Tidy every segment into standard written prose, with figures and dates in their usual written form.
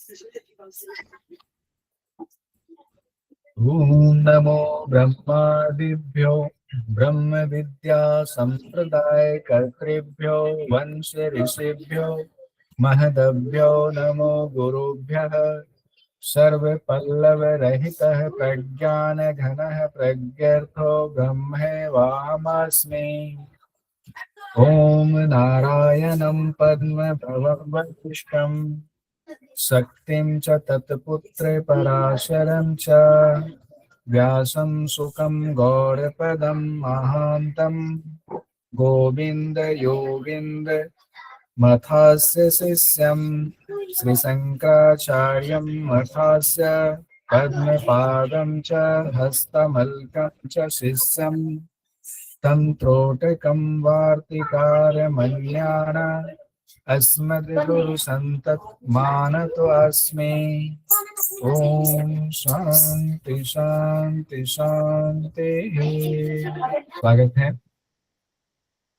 ॐ नमो ब्रह्मादिभ्यो ब्रह्म विद्या संप्रदाय कर्तृभ्यो वंश ऋषिभ्यो महदभ्यो नमो गुरुभ्यः सर्व पल्लव रहितः प्रज्ञान घनः प्रज्ञर्थो ब्रह्मैवाहमस्मि। ॐ नारायणं पद्मभवद्वसिष्ठं शक्तिं च तत्पुत्र पराशरं च व्यासं सुखं गौरपदं महान्तं गोविन्द योगिन्द मथस्य शिष्यं श्रीशङ्कराचार्यं मथस्य पद्मपादं च हस्तमल्कं च शिष्यं तं त्रोटकं वार्तिकारमन्यान अस्मद्गुरुसन्तमानतो अस्मि। ओम शांति शांति शांति। स्वागत है।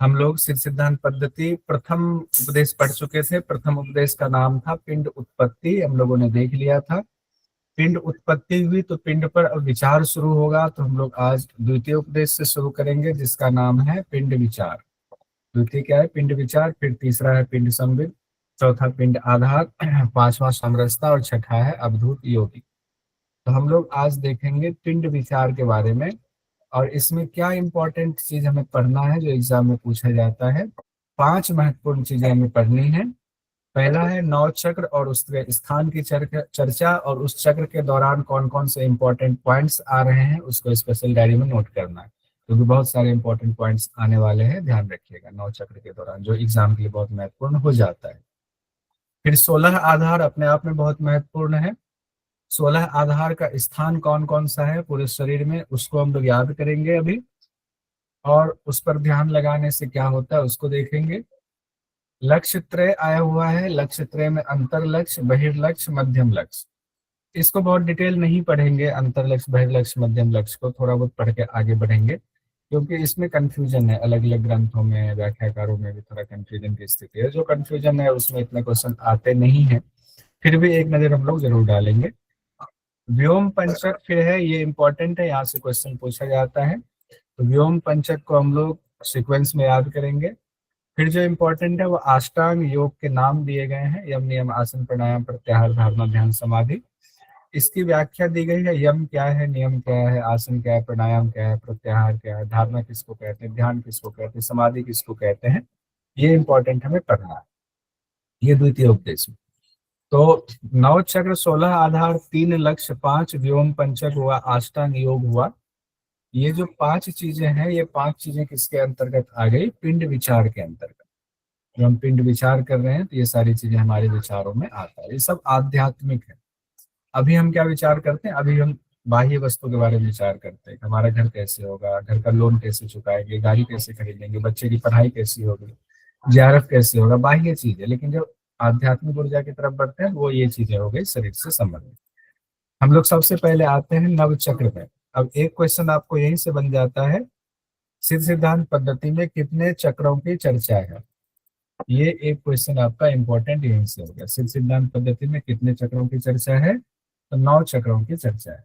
हम लोग सिद्ध सिद्धांत पद्धति प्रथम उपदेश पढ़ चुके थे। प्रथम उपदेश का नाम था पिंड उत्पत्ति, हम लोगों ने देख लिया था। पिंड उत्पत्ति हुई तो पिंड पर अब विचार शुरू होगा, तो हम लोग आज द्वितीय उपदेश से शुरू करेंगे जिसका नाम है पिंड विचार। द्वितीय क्या है? पिंड विचार। फिर तीसरा है पिंड संविद, चौथा पिंड आधार, पांचवा समरसता और छठा है अवधूत योगी। तो हम लोग आज देखेंगे पिंड विचार के बारे में, और इसमें क्या इंपॉर्टेंट चीज हमें पढ़ना है जो एग्जाम में पूछा जाता है। 5 महत्वपूर्ण चीजें हमें पढ़नी है। पहला है नौ चक्र और उसके स्थान की चर्चा, और उस चक्र के दौरान कौन कौन से इंपॉर्टेंट पॉइंट्स आ रहे हैं उसको स्पेशल डायरी में नोट करना है, क्योंकि बहुत सारे इंपॉर्टेंट पॉइंट्स आने वाले हैं, ध्यान रखिएगा नौ चक्र के दौरान, जो एग्जाम के लिए बहुत महत्वपूर्ण हो जाता है। फिर 16 आधार अपने आप में बहुत महत्वपूर्ण है। 16 आधार का स्थान कौन कौन सा है पूरे शरीर में, उसको हम लोग याद करेंगे अभी, और उस पर ध्यान लगाने से क्या होता है उसको देखेंगे। लक्ष्य त्रय आया हुआ है, लक्ष्य त्रय में अंतर लक्ष्य, बहिर्लक्ष्य, मध्यम लक्ष्य। इसको बहुत डिटेल नहीं पढ़ेंगे, अंतर लक्ष्य, बहिर्लक्ष्य, मध्यम लक्ष्य को थोड़ा बहुत पढ़ के आगे बढ़ेंगे, क्योंकि इसमें कंफ्यूजन है। अलग अलग ग्रंथों में, व्याख्याकारों में भी थोड़ा कंफ्यूजन की स्थिति है। जो कंफ्यूजन है उसमें इतने क्वेश्चन आते नहीं है, फिर भी एक नजर हम लोग जरूर डालेंगे। व्योम पंचक फिर है, ये इंपॉर्टेंट है, यहाँ से क्वेश्चन पूछा जाता है। तो व्योम पंचक को हम लोग सीक्वेंस में याद करेंगे। फिर जो इम्पोर्टेंट है वो अष्टांग योग के नाम दिए गए हैं, यम नियम आसन प्राणायाम प्रत्याहार धारणा ध्यान समाधि। इसकी व्याख्या दी गई है, यम क्या है, नियम क्या है, आसन क्या है, प्राणायाम क्या है, प्रत्याहार क्या है, धारणा किसको कहते हैं, ध्यान किसको कहते हैं, समाधि किसको कहते हैं, ये इंपॉर्टेंट हमें पढ़ना है। ये द्वितीय उपदेश में। तो 9 चक्र, 16 आधार, 3 लक्ष्य, 5 व्योम पंचक हुआ, अष्टांग योग हुआ। ये जो 5 चीजें हैं, ये 5 चीजें किसके अंतर्गत आ गई? पिंड विचार के अंतर्गत। जो हम पिंड विचार कर रहे हैं तो ये सारी चीजें हमारे विचारों में आता है। ये सब आध्यात्मिक है। अभी हम क्या विचार करते हैं? अभी हम बाह्य वस्तु के बारे में विचार करते हैं। हमारा घर कैसे होगा, घर का लोन कैसे चुकाएंगे, गाड़ी कैसे खरीदेंगे, बच्चे की पढ़ाई कैसी होगी, जीआरएफ कैसे होगा, बाह्य चीज है। लेकिन जो आध्यात्मिक ऊर्जा की तरफ बढ़ते हैं वो ये चीजें हो गई शरीर से संबंधित। हम लोग सबसे पहले आते हैं नव चक्र में। अब एक क्वेश्चन आपको यहीं से बन जाता है, सिद्ध सिद्धांत पद्धति में कितने चक्रों की चर्चा है? ये एक क्वेश्चन आपका इंपॉर्टेंट यहीं से हो गया। सिद्ध सिद्धांत पद्धति में कितने चक्रों की चर्चा है? तो 9 चक्रों की चर्चा है।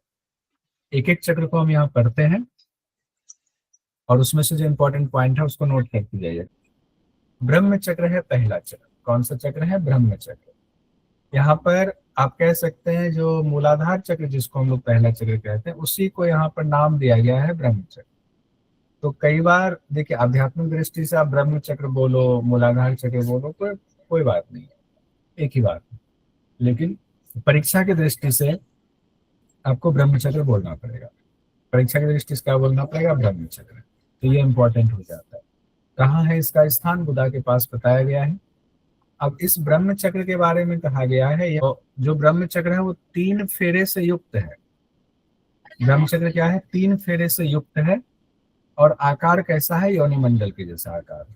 एक एक चक्र को हम यहाँ पढ़ते हैं, और उसमें से जो इंपॉर्टेंट पॉइंट है उसको नोट करते जाइए। ब्रह्म चक्र है पहला चक्र। कौन सा चक्र है? ब्रह्म चक्र। यहाँ पर आप कह सकते हैं जो मूलाधार चक्र जिसको हम लोग पहला चक्र कहते हैं, उसी को यहाँ पर नाम दिया गया है ब्रह्म चक्र। तो कई बार देखिए, आध्यात्मिक दृष्टि से आप ब्रह्म चक्र बोलो, मूलाधार चक्र बोलो, तो कोई बात नहीं, एक ही बात है। लेकिन परीक्षा की दृष्टि से आपको ब्रह्मचर्य बोलना पड़ेगा। परीक्षा की दृष्टि से क्या बोलना पड़ेगा? ब्रह्मचर्य। तो ये इंपॉर्टेंट हो जाता है। कहाँ है इसका स्थान? बुधा के पास बताया गया है। अब इस ब्रह्म चक्र के बारे में कहा गया है, जो ब्रह्म चक्र है वो 3 फेरे से युक्त है। ब्रह्म चक्र क्या है? 3 फेरे से युक्त है, और आकार कैसा है? योनि मंडल के जैसा आकार।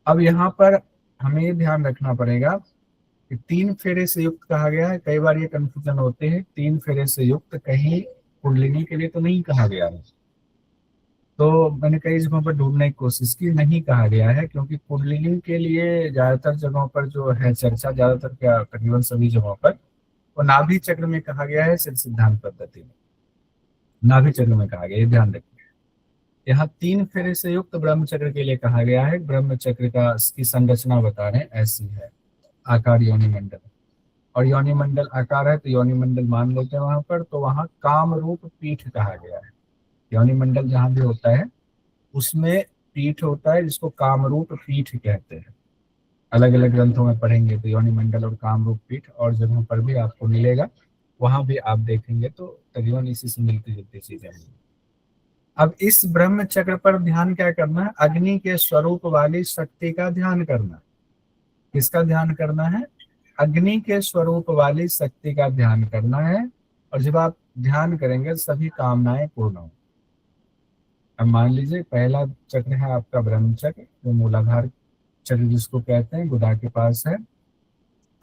अब यहाँ पर हमें ये ध्यान रखना पड़ेगा कि 3 फेरे से युक्त कहा गया है। कई बार ये कंफ्यूजन होते हैं, 3 फेरे से युक्त कहीं कुंडलिनी के लिए तो नहीं कहा गया है। तो मैंने कई जगहों पर ढूंढने की कोशिश की, नहीं कहा गया है, क्योंकि कुंडलिनी के लिए ज्यादातर जगहों पर जो है चर्चा, ज्यादातर क्या तकरीबन सभी जगहों पर वो नाभि चक्र में कहा गया है, सिद्ध सिद्धांत पद्धति में नाभि चक्र में कहा गया, ये ध्यान रखिए। यहाँ 3 फेरे से युक्त ब्रह्म चक्र के लिए कहा गया है। ब्रह्म चक्र का की संरचना बता रहे हैं, ऐसी है। आकार योनि मंडल, और योनि मंडल आकार है तो योनि मंडल मान लेते हैं वहां पर, तो वहां काम रूप पीठ कहा गया है। योनि मंडल जहां भी होता है उसमें पीठ होता है, जिसको कामरूप पीठ कहते हैं। अलग अलग ग्रंथों में पढ़ेंगे तो योनि मंडल और कामरूप पीठ और जगहों पर भी आपको मिलेगा, वहां भी आप देखेंगे तो तकरीबन इसी से मिलती जुलती चीजें हैं। अब इस ब्रह्म चक्र पर ध्यान क्या करना है? अग्नि के स्वरूप वाली शक्ति का ध्यान करना। किसका ध्यान करना है? अग्नि के स्वरूप वाली शक्ति का ध्यान करना है। और जब आप ध्यान करेंगे सभी कामनाएं पूर्ण होंगी। अब मान लीजिए पहला चक्र है आपका ब्रह्म चक्र, जो मूलाधार चक्र जिसको कहते हैं, गुदा के पास है।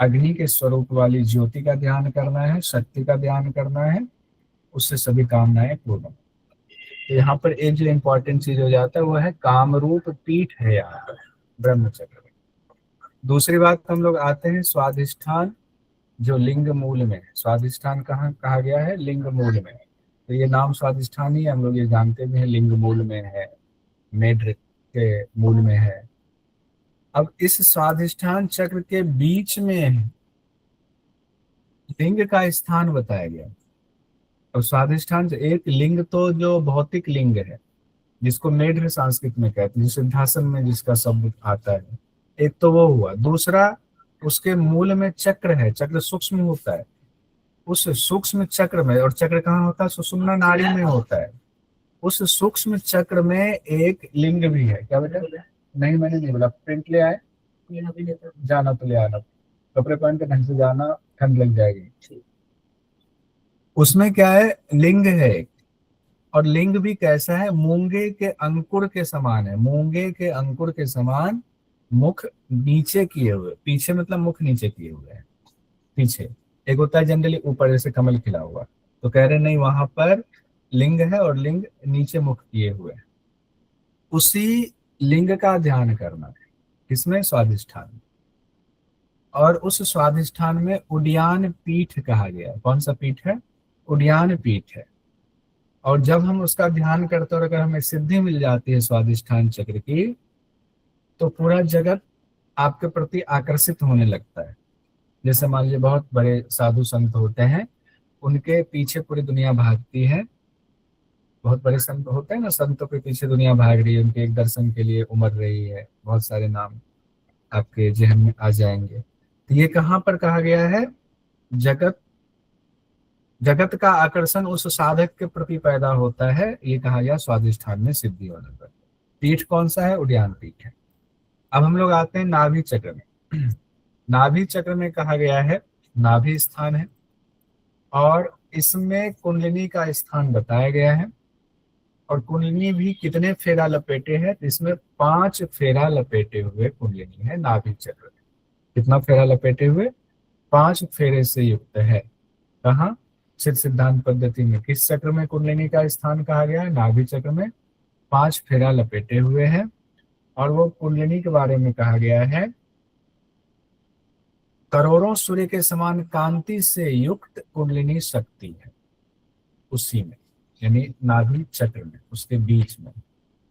अग्नि के स्वरूप वाली ज्योति का ध्यान करना है, शक्ति का ध्यान करना है, उससे सभी कामनाएं पूर्ण होंगी। तो यहाँ पर एक जो इम्पोर्टेंट चीज हो जाता है वो है कामरूप पीठ है यहाँ पर ब्रह्म चक्र में। दूसरी बात हम लोग आते हैं स्वाधिष्ठान, जो लिंग मूल में है। स्वाधिष्ठान कहाँ कहा गया है? लिंग मूल में। तो ये नाम स्वाधिष्ठान ही हम लोग ये जानते भी हैं, लिंग मूल में है, मेढ्र के मूल में है। अब इस स्वाधिष्ठान चक्र के बीच में लिंग का स्थान बताया गया। और स्वाधिष्ठान एक लिंग तो जो भौतिक लिंग है, जिसको मेढ्र संस्कृत में कहते हैं, जो सिद्धासन में जिसका शब्द आता है, एक तो वो हुआ। दूसरा उसके मूल में चक्र है, चक्र सूक्ष्म होता है। उस सूक्ष्म चक्र में, और चक्र कहाँ होता है? सुषुम्ना नाड़ी में होता है। उस सूक्ष्म चक्र में एक लिंग भी है। क्या बेटा? नहीं मैंने नहीं बोला, प्रिंट ले आए, जाना तो ले आना, कपड़े पहन के ढंग से जाना, ठंड लग जाएगी। उसमें क्या है? लिंग है एक। और लिंग भी कैसा है? मूंगे के अंकुर के समान है। मूंगे के अंकुर के समान, मुख नीचे किए हुए, पीछे मतलब मुख नीचे किए हुए है पीछे। एक होता है जनरली ऊपर, जैसे कमल खिला हुआ, तो कह रहे नहीं, वहां पर लिंग है और लिंग नीचे मुख किए हुए है। उसी लिंग का ध्यान करना है। किसमें? स्वाधिष्ठान। और उस स्वाधिष्ठान में उड्यान पीठ कहा गया। कौन सा पीठ है? उड्यान पीठ है। और जब हम उसका ध्यान करते हैं और अगर हमें सिद्धि मिल जाती है स्वाधिष्ठान चक्र की, तो पूरा जगत आपके प्रति आकर्षित होने लगता है। जैसे मान लीजिए बहुत बड़े साधु संत होते हैं, उनके पीछे पूरी दुनिया भागती है। बहुत बड़े संत होते हैं ना, संतों के पीछे दुनिया भाग रही है, उनके एक दर्शन के लिए उमड़ रही है। बहुत सारे नाम आपके जहन में आ जाएंगे। तो ये कहाँ पर कहा गया है? जगत जगत का आकर्षण उस साधक के प्रति पैदा होता है, ये कहा गया स्वाधिष्ठान में सिद्धि होने पर। पीठ कौन सा है? उड्यान पीठ है। अब हम लोग आते हैं नाभि चक्र में। नाभि चक्र में कहा गया है नाभि स्थान है, और इसमें कुंडलिनी का स्थान बताया गया है। और कुंडलिनी भी कितने फेरा लपेटे हैं? इसमें 5 फेरा लपेटे हुए कुंडलिनी है नाभि चक्र में। कितना फेरा लपेटे हुए? 5 फेरे से युक्त है। कहाँ? सिद्ध सिद्धांत पद्धति में किस चक्र में कुंडलिनी का स्थान कहा गया है? नाभि चक्र में 5 फेरा लपेटे हुए हैं। और वो कुंडलिनी के बारे में कहा गया है, करोड़ों सूर्य के समान कांति से युक्त कुंडलिनी शक्ति है उसी में, यानी नाभि चक्र में, उसके बीच में।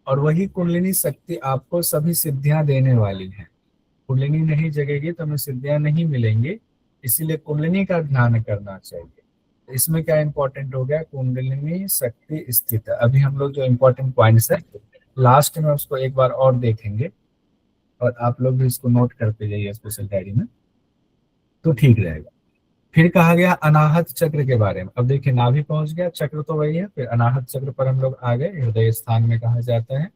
और वही कुंडलिनी शक्ति आपको सभी सिद्धियां देने वाली है। कुंडलिनी नहीं जगेगी तो हमें सिद्धियां नहीं मिलेंगी, इसीलिए कुंडलिनी का ध्यान करना चाहिए। इसमें क्या इंपॉर्टेंट हो गया? कुंडलिनी शक्ति स्थित है। अभी हम लोग जो इंपॉर्टेंट पॉइंट्स है लास्ट में उसको एक बार और देखेंगे, और आप लोग भी इसको नोट करते जाइए स्पेशल डायरी में, तो ठीक रहेगा। फिर कहा गया अनाहत चक्र के बारे में। अब देखिए नाभि पहुंच गया, चक्र तो वही है। फिर अनाहत चक्र पर हम लोग आ गए, हृदय स्थान में कहा जाता है।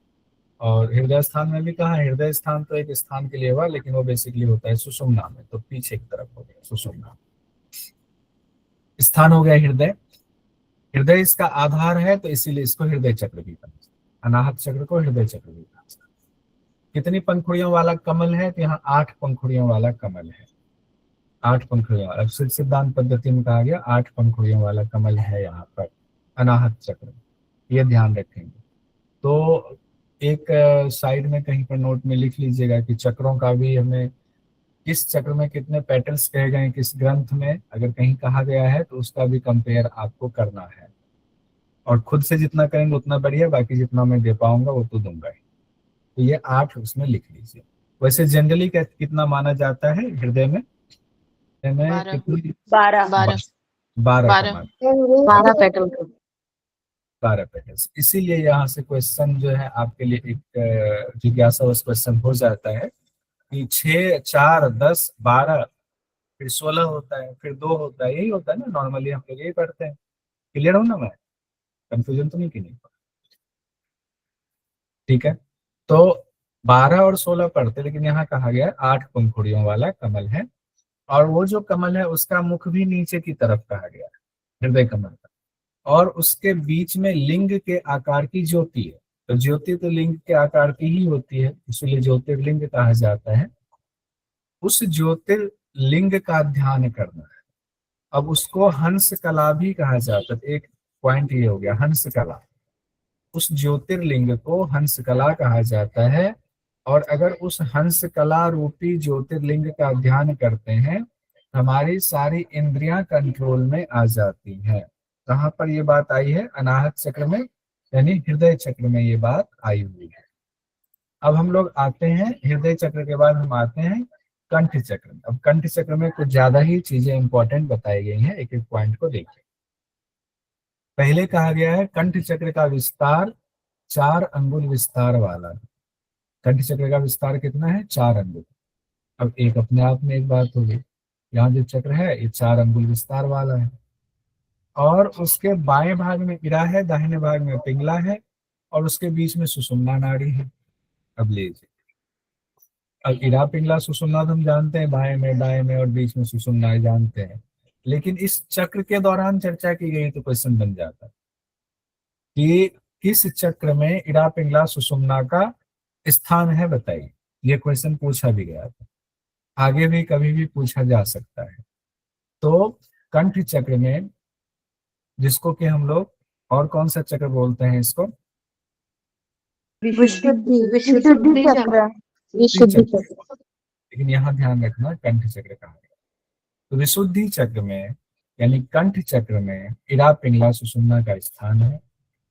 और हृदय स्थान में भी कहा, हृदय स्थान तो एक स्थान के लिए हुआ, लेकिन वो बेसिकली होता है सुषुम्ना में, तो पीछे की तरफ हो गया सुषुम्ना स्थान हो गया हृदय। हृदय इसका आधार है, तो इसीलिए इसको हृदय चक्र भी कहा, अनाहत चक्र को हृदय चक्र भी कहा। कितनी पंखुड़ियों वाला कमल है? तो यहाँ 8 पंखुड़ियों वाला कमल है। 8 पंखुड़ियों वाला, सिद्ध सिद्धांत पद्धति में कहा गया 8 पंखुड़ियों वाला कमल है यहाँ पर अनाहत चक्र। ये ध्यान रखेंगे। तो एक साइड में कहीं पर नोट में लिख लीजिएगा कि चक्रों का भी हमें किस चक्र में कितने पेटल्स कहे गए हैं, किस ग्रंथ में अगर कहीं कहा गया है तो उसका भी कंपेयर आपको करना है। और खुद से जितना करेंगे उतना बढ़िया, बाकी जितना मैं दे पाऊंगा वो तो दूंगा ही। तो ये 8 उसमें लिख लीजिए। वैसे जनरली कितना माना जाता है हृदय में? हृदय में 12 कितनी? 12 12 12 का 12 मान, 12 पेटल। 12 पेटल्स। इसीलिए यहाँ से क्वेश्चन जो है आपके लिए एक जिज्ञासा उस क्वेश्चन हो जाता है कि 6, 4, 10, 12, फिर 16 होता है, फिर 2 होता है, यही होता है ना, नॉर्मली हम लोग यही पढ़ते हैं। क्लियर हो ना? मैं कंफ्यूजन तो नहीं की नहीं? ठीक है। तो 12 और 16 पढ़ते, लेकिन यहाँ कहा गया 8 पंखुड़ियों वाला कमल है, और वो जो कमल है उसका मुख भी नीचे की तरफ कहा गया है, हृदय कमल का। और उसके बीच में लिंग के आकार की ज्योति है। तो ज्योति तो लिंग के आकार की ही होती है, इसलिए ज्योतिर्लिंग कहा जाता है। उस ज्योतिर्लिंग का ध्यान करना है। अब उसको हंस कला भी कहा जाता है। एक पॉइंट ये हो गया, हंस कला। उस ज्योतिर्लिंग को हंस कला कहा जाता है। और अगर उस हंस कला रूपी ज्योतिर्लिंग का ध्यान करते हैं, हमारी सारी इंद्रियां कंट्रोल में आ जाती हैं। कहाँ पर ये बात आई है? अनाहत चक्र में, यानी हृदय चक्र में ये बात आई हुई है। अब हम लोग आते हैं हृदय चक्र के बाद हम आते हैं कंठ चक्र में। अब कंठ चक्र में कुछ ज्यादा ही चीजें इंपॉर्टेंट बताई गई हैं, एक एक पॉइंट को देखिए। पहले कहा गया है कंठ चक्र का विस्तार 4 अंगुल विस्तार वाला है। कंठ चक्र का विस्तार कितना है? 4 अंगुल। अब एक अपने आप में एक बात होगी, यहाँ जो चक्र है ये 4 अंगुल विस्तार वाला है, और उसके बाएं भाग में इरा है, दाहिने भाग में पिंगला है, और उसके बीच में सुषुम्ना नाड़ी है। अब लीजिए, अब इरा पिंगला सुषुम्ना तो हम जानते हैं, बाएं में दाएं में और बीच में सुषुम्ना जानते हैं। लेकिन इस चक्र के दौरान चर्चा की गई तो क्वेश्चन बन जाता है कि किस चक्र में इरा पिंगला सुषुम्ना का स्थान है, बताइए। ये क्वेश्चन पूछा भी गया था, आगे भी कभी भी पूछा जा सकता है। तो कंठ चक्र में, जिसको कि हम लोग और कौन सा चक्र बोलते हैं इसको? विशुद्धि विशुद्धि चक्र। विशुद्धि चक्र। लेकिन यहाँ ध्यान रखना कंठ चक्र कहा गया। तो विशुद्धि चक्र में यानी कंठ चक्र में इरा पिंगला सुषुम्ना का स्थान है,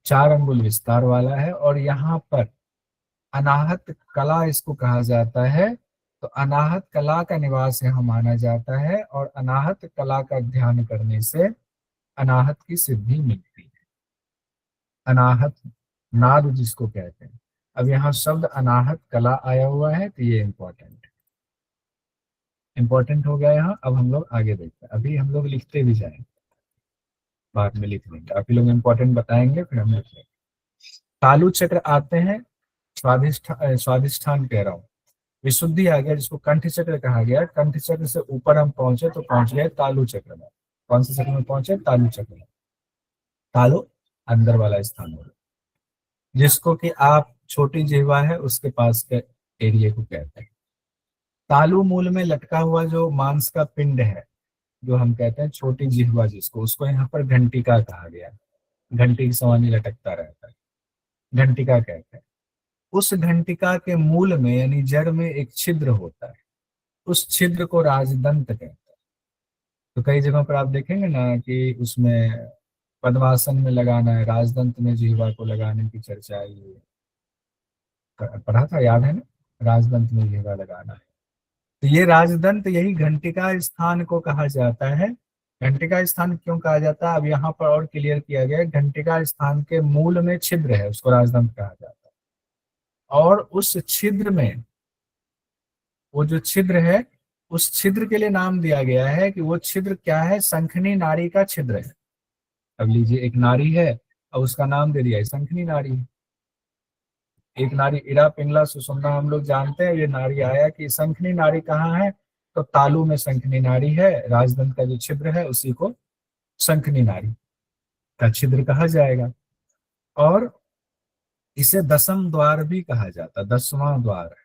4 अंगुल विस्तार वाला है, और यहाँ पर अनाहत कला इसको कहा जाता है। तो अनाहत कला का निवास यहाँ माना जाता है, और अनाहत कला का ध्यान करने से अनाहत की सिद्धि मिलती है। अनाहत नाद जिसको कहते हैं। अब यहाँ शब्द अनाहत कला आया हुआ है, तो ये इंपॉर्टेंट हो गया यहाँ। अब हम लोग आगे देखते हैं, अभी हम लोग लिखते भी जाएंगे, बाद में लिख लेंगे। आप लोग इंपॉर्टेंट बताएंगे फिर हम लिख लेंगे। तालु चक्र आते हैं, स्वादिष्ठान कह रहा हूँ। विशुद्धि आ गया, जिसको कंठ चक्र कहा गया। कंठ चक्र से ऊपर हम पहुंचे तो पहुंच गए तालु चक्र में। कौन से चक्र में पहुंचे? तालु चक्र में। तालु अंदर वाला स्थान होगा, जिसको कि आप छोटी जिह्वा है उसके पास के एरिया को कहते हैं। तालु मूल में लटका हुआ जो मांस का पिंड है, जो हम कहते हैं छोटी जिह्वा जिसको, उसको यहाँ पर घंटिका कहा गया। घंटी के समान ही लटकता रहता है, घंटिका कहते हैं। उस घंटिका के मूल में यानी जड़ में एक छिद्र होता है, उस छिद्र को राजदंत कहते हैं। तो कई जगहों पर आप देखेंगे ना कि उसमें पद्मासन में लगाना है, राजदंत में जिह्वा को लगाने की चर्चा है, ये पढ़ा था, याद है ना? राजदंत में जिह्वा लगाना है। तो ये राजदंत, यही घंटिका स्थान को कहा जाता है। घंटिका स्थान क्यों कहा जाता है, अब यहाँ पर और क्लियर किया गया है। घंटिका स्थान के मूल में छिद्र है, उसको राजदंत कहा जाता है। और उस छिद्र में, वो जो छिद्र है, उस छिद्र के लिए नाम दिया गया है कि वो छिद्र क्या है? शंखनी नाड़ी का छिद्र है। अब लीजिए, एक नाड़ी है और उसका नाम दे दिया है शंखनी नाड़ी। एक नाड़ी इरा पिंगला सुषुम्ना हम लोग जानते हैं, ये नाड़ी आया कि शंखनी नाड़ी कहाँ है, तो तालु में शंखनी नाड़ी है। राजदंत का जो छिद्र है उसी को शंखनी नाड़ी का छिद्र कहा जाएगा। और इसे दसम द्वार भी कहा जाता है, 10वां द्वार है।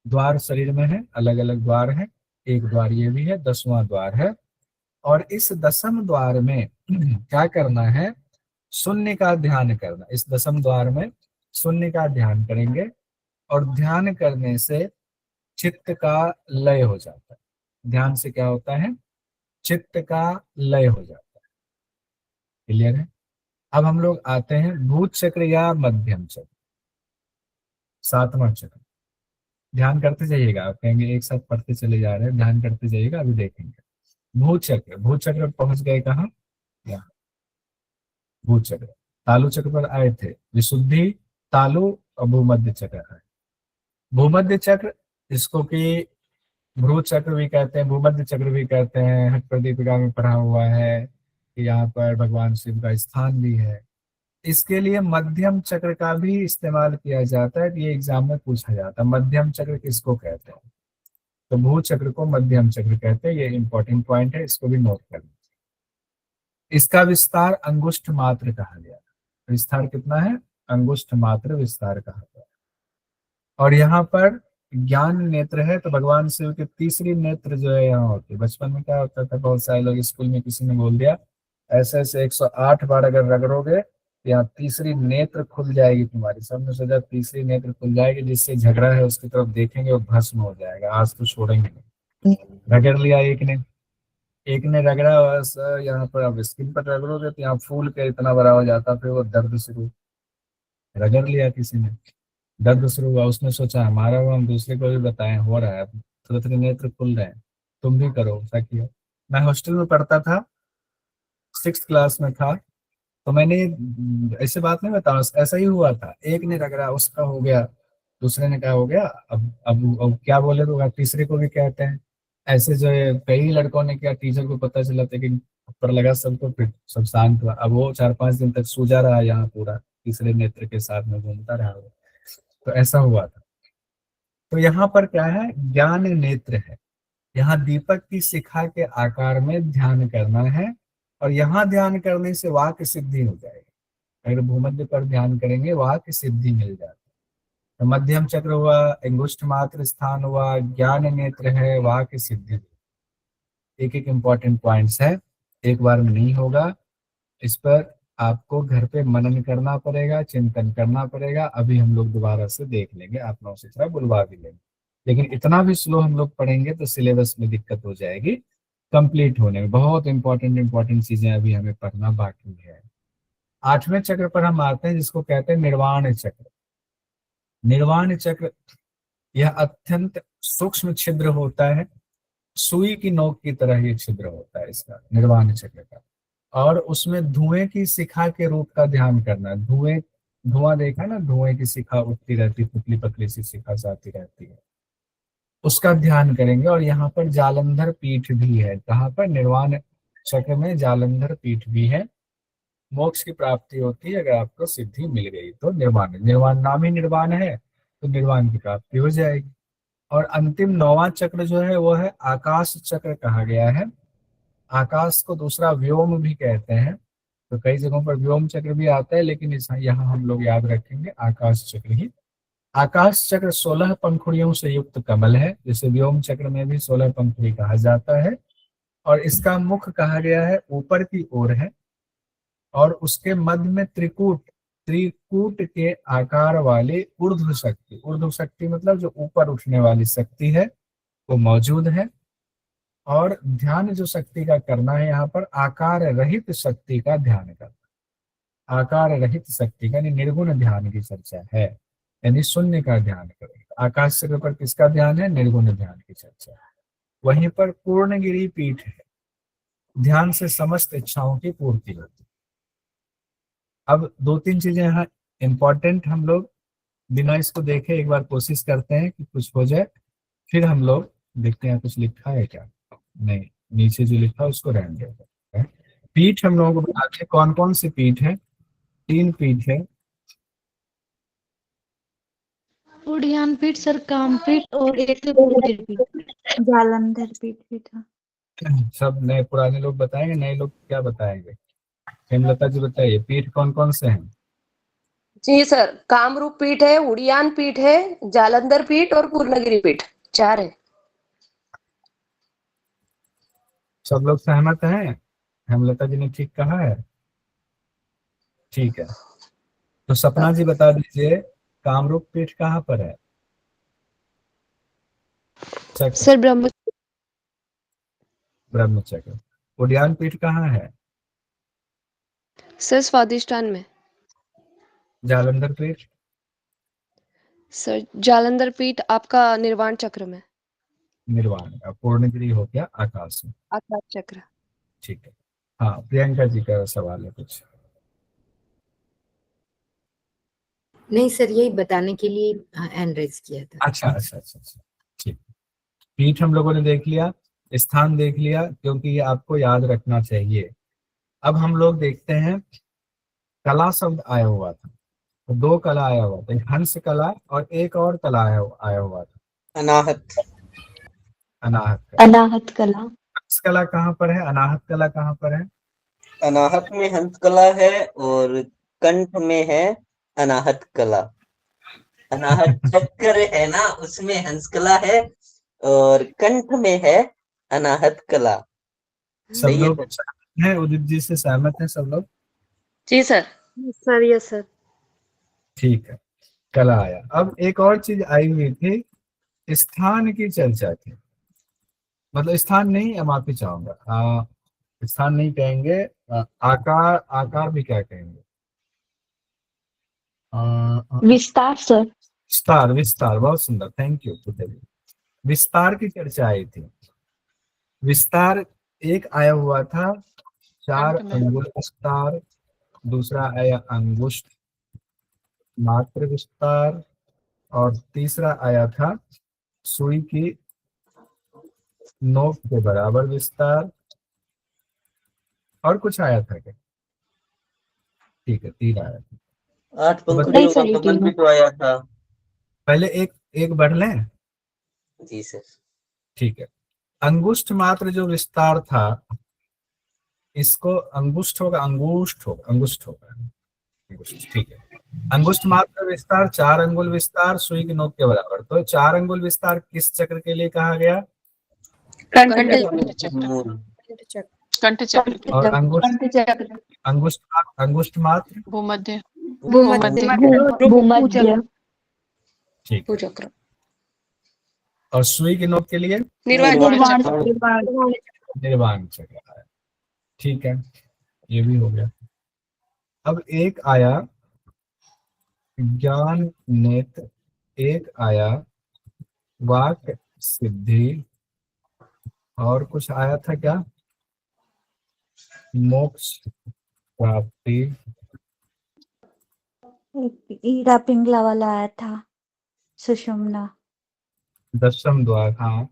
द्वार शरीर में है, अलग अलग द्वार है, एक द्वार ये भी है, 10वां द्वार है। और इस 10म द्वार में क्या करना है? शून्य का ध्यान करना। इस दशम द्वार में शून्य का ध्यान करेंगे और ध्यान करने से चित्त का लय हो जाता है। ध्यान से क्या होता है? चित्त का लय हो जाता है। क्लियर है? अब हम लोग आते हैं भूत चक्र या मध्यम चक्र, सातवां चक्र। ध्यान करते जाइएगा, आप कहेंगे एक साथ पढ़ते चले जा रहे हैं, ध्यान करते जाइएगा, अभी देखेंगे। भूत चक्र, भूत चक्र पहुंच गए कहाँ? यहाँ भूत चक्र। तालु चक्र पर आए थे, विशुद्धि, तालु और भूमध्य चक्र है। भूमध्य चक्र इसको कि भ्रू चक्र भी कहते हैं, भूमध्य चक्र भी कहते हैं। हट प्रदीपिका में पढ़ा हुआ है कि यहाँ पर भगवान शिव का स्थान भी है। इसके लिए मध्यम चक्र का भी इस्तेमाल किया जाता है। ये एग्जाम में पूछा जाता है, मध्यम चक्र किसको कहते हैं? तो भू चक्र को मध्यम चक्र कहते हैं। ये इंपॉर्टेंट पॉइंट है, इसको भी नोट करना। इसका विस्तार अंगुष्ठ मात्र कहा गया। विस्तार कितना है? अंगुष्ठ मात्र विस्तार कहा गया। और यहाँ पर ज्ञान नेत्र है, तो भगवान शिव के तीसरी नेत्र जो है यहाँ होती है। बचपन में क्या होता था, बहुत सारे लोग स्कूल में किसी ने बोल दिया ऐसे ऐसे 108 बार अगर रगड़ोगे यहाँ तीसरी नेत्र खुल जाएगी तुम्हारी। सबने सोचा तीसरी नेत्र खुल जाएगी, जिससे झगड़ा है उसकी तरफ देखेंगे वो भस्म हो जाएगा, आज तो छोड़ेंगे नहीं। रगड़ लिया एक ने रगड़ा, बस यहाँ पर अब स्किन पर रगड़ोगे तो यहाँ फूल के इतना बड़ा हो जाता, फिर वो दर्द शुरू। रगड़ लिया किसी ने, दर्द शुरू हुआ, उसने सोचा हमारा वो हम दूसरे को भी बताएं, हो रहा है, तुरंत नेत्र खुल रहे हैं, तुम भी करो ऐसा किया। मैं हॉस्टल में पढ़ता था, 6th क्लास में था, तो मैंने ऐसे बात नहीं बताया, ऐसा ही हुआ था। एक ने रगड़ा, उसका हो गया, दूसरे ने क्या हो गया, अब क्या बोले तो तीसरे को भी कहते हैं। ऐसे जो है कई लड़कों ने किया, टीचर को पता चला, लेकिन ऊपर लगा सबको, फिर सब शांत हुआ। अब वो 4-5 दिन तक सूजा रहा यहाँ पूरा, तीसरे नेत्र के साथ में घूमता रहा वो। तो ऐसा हुआ था। तो यहाँ पर क्या है, ज्ञान नेत्र है। यहाँ दीपक की शिखा के आकार में ध्यान करना है, और यहाँ ध्यान करने से वाक सिद्धि हो जाएगी। अगर भूमध्य पर ध्यान करेंगे वाक सिद्धि मिल जाती है। तो मध्यम चक्र हुआ, अंगुष्ठ मात्र स्थान हुआ, ज्ञान नेत्र है, वाक सिद्धि। एक एक इम्पॉर्टेंट पॉइंट्स है, एक बार में नहीं होगा। इस पर आपको घर पे मनन करना पड़ेगा, चिंतन करना पड़ेगा। अभी हम लोग दोबारा से देख लेंगे, आप लोगों से थोड़ा बुलवा भी लेंगे, लेकिन इतना भी स्लो हम लोग पढ़ेंगे तो सिलेबस में दिक्कत हो जाएगी कंप्लीट होने में। बहुत इंपॉर्टेंट चीजें अभी हमें पढ़ना बाकी है। 8वें चक्र पर हम आते हैं, जिसको कहते हैं निर्वाण चक्र। निर्वाण चक्र यह अत्यंत सूक्ष्म छिद्र होता है, सुई की नोक की तरह ये छिद्र होता है इसका, निर्वाण चक्र का। और उसमें धुएं की शिखा के रूप का ध्यान करना है। धुआं देखा ना, धुएं की शिखा उठती रहती, पतली पतली सी शिखा जाती रहती है, उसका ध्यान करेंगे। और यहाँ पर जालंधर पीठ भी है। कहाँ पर? निर्वाण चक्र में जालंधर पीठ भी है। मोक्ष की प्राप्ति होती है अगर आपको सिद्धि मिल गई तो। निर्वाण, निर्वाण नाम ही निर्वाण है, तो निर्वाण की प्राप्ति हो जाएगी। और अंतिम 9वां चक्र जो है वो है आकाश चक्र कहा गया है। आकाश को दूसरा व्योम भी कहते हैं, तो कई जगहों पर व्योम चक्र भी आता है, लेकिन इस यहाँ हम लोग याद रखेंगे आकाश चक्र ही। आकाश चक्र 16 पंखुड़ियों से युक्त कमल है, जिसे व्योम चक्र में भी 16 पंखुड़ी कहा जाता है। और इसका मुख कहा गया है ऊपर की ओर है, और उसके मध्य में त्रिकूट, त्रिकूट के आकार वाले ऊर्ध्व शक्ति, ऊर्ध्व शक्ति मतलब जो ऊपर उठने वाली शक्ति है, वो मौजूद है। और ध्यान जो शक्ति का करना है यहाँ पर, आकार रहित शक्ति का ध्यान करना। आकार रहित शक्ति का, यानी निर्गुण ध्यान की चर्चा है, यानी शून्य का ध्यान करें। आकाश चक्र पर किसका ध्यान है? निर्गुण ध्यान की चर्चा है। वहीं पर पूर्णगिरि पीठ है, ध्यान से समस्त इच्छाओं की पूर्ति होती है। अब 2-3 चीजें यहाँ इंपॉर्टेंट, हम लोग बिना इसको देखे एक बार कोशिश करते हैं कि कुछ हो जाए, फिर हम लोग देखते हैं कुछ लिखा है क्या। नहीं, नीचे जो लिखा है उसको रहने देते हैं। पीठ हम लोगों को बताते हैं कौन कौन सी पीठ है। 3 पीठ है। उड़ियान पीठ, सर काम पीठ और एक पूर्णगिरि पीठ। जालंधर पीठ भी था। सब नए पुराने लोग बताएंगे, नए लोग क्या बताएंगे? हेमलता जी बताइए, पीठ कौन कौन से हैं? जी सर, कामरूप पीठ है, उड़ियान पीठ है, जालंधर पीठ और पूर्णगिरि पीठ, 4 है। सब लोग सहमत हैं? हेमलता जी ने ठीक कहा है? ठीक है, तो सपना जी बता दीजिए कामरूप पीठ कहाँ पर है? चक्र, सर ब्रह्म ब्रह्मचक्र। उद्यान पीठ कहाँ है? सर स्वादिष्ठान में। जालंधर पीठ? सर जालंधर पीठ आपका निर्वाण चक्र में। निर्वाण। पूर्णगिरी हो गया आकाश में। आकाश चक्र। ठीक है, हाँ प्रियंका जी का सवाल है कुछ। नहीं सर, यही बताने के लिए हैंड रेज किया था। अच्छा अच्छा अच्छा अच्छा, ठीक। पीठ हम लोगों ने देख लिया, स्थान देख लिया, क्योंकि ये आपको याद रखना चाहिए। अब हम लोग देखते हैं, कला शब्द आया हुआ था, तो दो कला आया हुआ था, एक हंस कला और एक और कला आया हुआ था, अनाहत। अनाहत कला। अनाहत कला। हंस कला कहाँ पर है, अनाहत कला कहाँ पर है? अनाहत में हंस कला है और कंठ में है अनाहत कला। अनाहत चक्र है ना, उसमें हंस कला है और कंठ में है अनाहत कला। सब सही है लोग सहमत हैं? उदित जी से सहमत हैं सब लोग? जी सर। Sir yes sir. ठीक है, कला आया। अब एक और चीज आई हुई थी, स्थान की चर्चा थी। मतलब स्थान नहीं, अब माफी चाहूंगा, स्थान नहीं कहेंगे, आकार, आकार भी क्या कहेंगे? विस्तार सर। विस्तार, विस्तार, बहुत सुंदर, थैंक यू पुतली। विस्तार की चर्चा आई थी। विस्तार एक आया हुआ था 4 अंगुल विस्तार, दूसरा आया अंगुष्ठ मात्र विस्तार, और तीसरा आया था सुई की नोक के बराबर विस्तार, और कुछ आया था क्या? ठीक है, 3 आया था। 8 तो पंखुड़ियों का सर, कमल भी तो आया था। पहले एक एक बढ़ लें। जी सर। ठीक है, अंगुष्ठ मात्र जो विस्तार था, इसको अंगुष्ठ होगा, अंगुष्ठ होगा, अंगुष्ठ होगा, अंगुष्ठ, ठीक है। अंगुष्ठ मात्र विस्तार, 4 अंगुल विस्तार, सुई की नोक के बराबर। तो 4 अंगुल विस्तार किस चक्र के लिए कहा गया? मूल। कंठ चक्र। और अंगुष्ठ, अंगुष्ठ मात्र भूमध्य। भूमध्य। ठीक है। भूचक्र। और सुई की नोक के लिए निर्वाण निर्वाण चक्र आया। ठीक है, ये भी हो गया। अब एक आया ज्ञान नेत्र, एक आया वाक सिद्धि, और कुछ आया था क्या? मोक्ष प्राप्ति। ईड़ा पिंगला वाला आया था, सुषुम्ना। 10म द्वार, हाँ।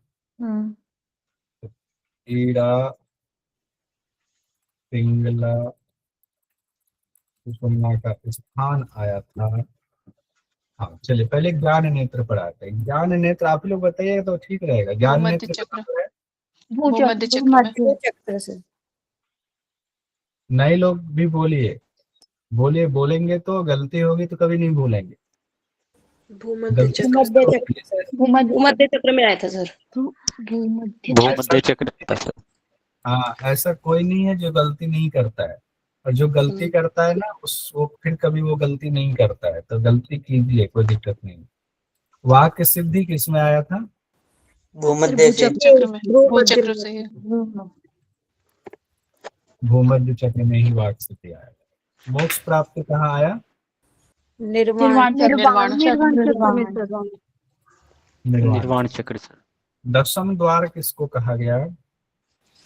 ईड़ा पिंगला सुषुम्ना का स्थान आया था। हाँ चलिए, पहले ज्ञान नेत्र पर आते हैं। ज्ञान नेत्र आप लोग बताइए तो ठीक रहेगा। ज्ञान भूमध्य नेत्र चक्र। कहाँ पर है? भूमध्य चक्र में। चक्र से। नए लोग भी बोलिए, बोलिए, बोलेंगे तो गलती होगी तो कभी नहीं भूलेंगे। भूमध्य गलती चक्र। से- भूमध्य चक्र में आया था सर। भूमध्य चक्र। हाँ, ऐसा कोई नहीं है जो गलती नहीं करता है, और जो गलती करता है ना वो फिर कभी वो गलती नहीं करता है। तो गलती कीजिए, कोई दिक्कत नहीं। वाक्य सिद्धि किसमें आया था? भूमध्य से। चक्र में। भूचक्र से है। भूमध्य चक्र में ही वाक्य सिद्धि आया था। मोक्ष प्राप्ति कहाँ आया? निर्वाण निर्वाण निर्वाण। चक्र सर। 10म द्वार किसको कहा गया?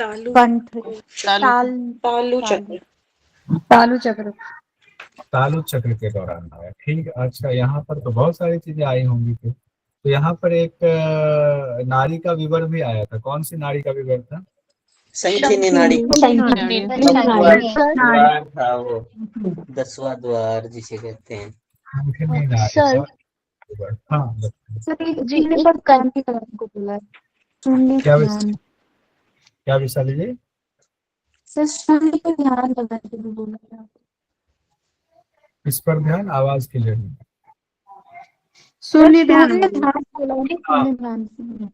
तालु तालु चक्र। तालु चक्र। तालु चक्र के दौरान आया। ठीक है, अच्छा, यहाँ पर तो बहुत सारी चीजें आई होंगी फिर। तो यहाँ पर एक नाड़ी का विवर भी आया था। कौन सी नाड़ी का विवर था? संखिनी नाड़ी द्वार था वो, 10वां द्वार जिसे कहते हैं। संखिनी नाड़ी सर। का विवर। हाँ बताइए। जी एक क्रांति को बोला है। क्या क्या विशाली जी? सर सुनने पे ध्यान लगाने के लिए बोला था। इस पर ध्यान, आवाज के लिए। शून्य ध्यान। शून्य ध्यान बोला है ना, शून्य ध्यान।